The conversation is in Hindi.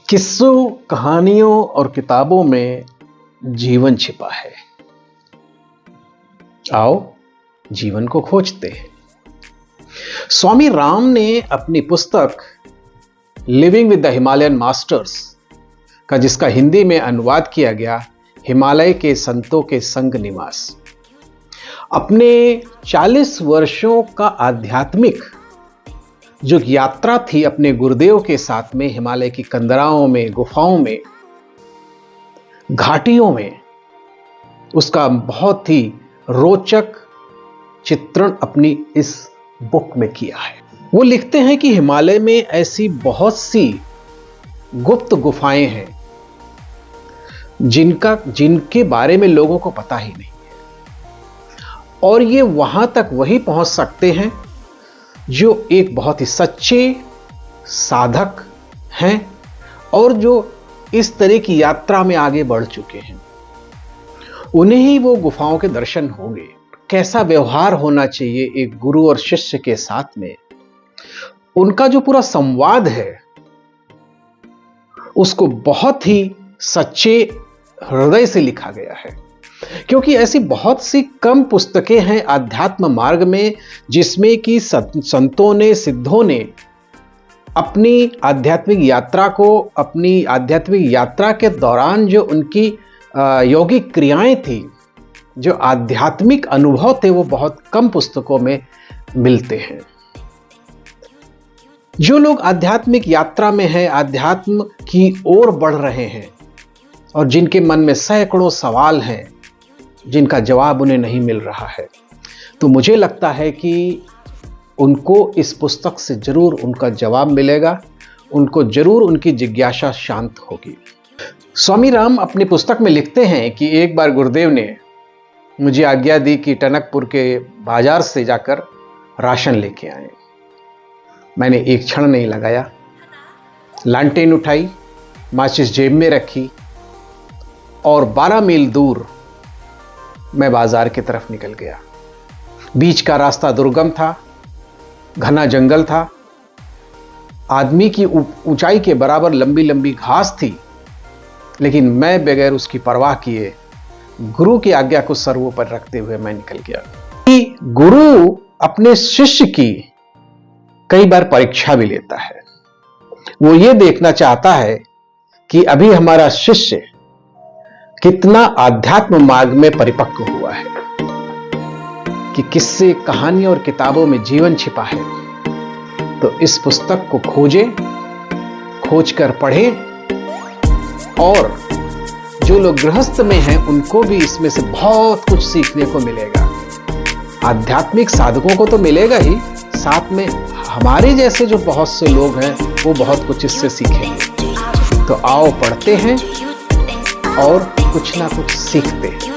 किस्सों, कहानियों और किताबों में जीवन छिपा है। आओ जीवन को खोजते हैं। स्वामी राम ने अपनी पुस्तक living with the Himalayan masters का, जिसका हिंदी में अनुवाद किया गया हिमालय के संतों के संग निवास, अपने 40 वर्षों का आध्यात्मिक जो यात्रा थी अपने गुरुदेव के साथ में हिमालय की कंदराओं में, गुफाओं में, घाटियों में, उसका बहुत ही रोचक चित्रण अपनी इस बुक में किया है। वो लिखते हैं कि हिमालय में ऐसी बहुत सी गुप्त गुफाएं हैं जिनके बारे में लोगों को पता ही नहीं है, और ये वहां तक वही पहुंच सकते हैं जो एक बहुत ही सच्चे साधक हैं और जो इस तरह की यात्रा में आगे बढ़ चुके हैं। उन्हें ही वो गुफाओं के दर्शन होंगे। कैसा व्यवहार होना चाहिए एक गुरु और शिष्य के साथ में, उनका जो पूरा संवाद है उसको बहुत ही सच्चे हृदय से लिखा गया है, क्योंकि ऐसी बहुत सी कम पुस्तकें हैं आध्यात्म मार्ग में जिसमें कि संतों ने, सिद्धों ने अपनी आध्यात्मिक यात्रा के दौरान जो उनकी यौगिक क्रियाएं थी, जो आध्यात्मिक अनुभव थे, वो बहुत कम पुस्तकों में मिलते हैं। जो लोग आध्यात्मिक यात्रा में हैं, आध्यात्म की ओर बढ़ रहे हैं और जिनके मन में सैकड़ों सवाल हैं जिनका जवाब उन्हें नहीं मिल रहा है, तो मुझे लगता है कि उनको इस पुस्तक से जरूर उनका जवाब मिलेगा, उनको जरूर उनकी जिज्ञासा शांत होगी। स्वामी राम अपनी पुस्तक में लिखते हैं कि एक बार गुरुदेव ने मुझे आज्ञा दी कि टनकपुर के बाजार से जाकर राशन लेके आए। मैंने एक क्षण नहीं लगाया, लालटेन उठाई, माचिस जेब में रखी और 12 मील दूर मैं बाजार की तरफ निकल गया। बीच का रास्ता दुर्गम था, घना जंगल था, आदमी की ऊंचाई के बराबर लंबी लंबी घास थी, लेकिन मैं बगैर उसकी परवाह किए गुरु की आज्ञा को सर्वोपरि रखते हुए मैं निकल गया। कि गुरु अपने शिष्य की कई बार परीक्षा भी लेता है। वो ये देखना चाहता है कि अभी हमारा शिष्य कितना आध्यात्म मार्ग में परिपक्व हुआ है, कि किस्से, कहानी और किताबों में जीवन छिपा है। तो इस पुस्तक को खोजकर पढ़ें, और जो लोग गृहस्थ में हैं उनको भी इसमें से बहुत कुछ सीखने को मिलेगा। आध्यात्मिक साधकों को तो मिलेगा ही, साथ में हमारे जैसे जो बहुत से लोग हैं वो बहुत कुछ इससे सीखेंगे। तो आओ पढ़ते हैं और कुछ ना कुछ सीखते हैं।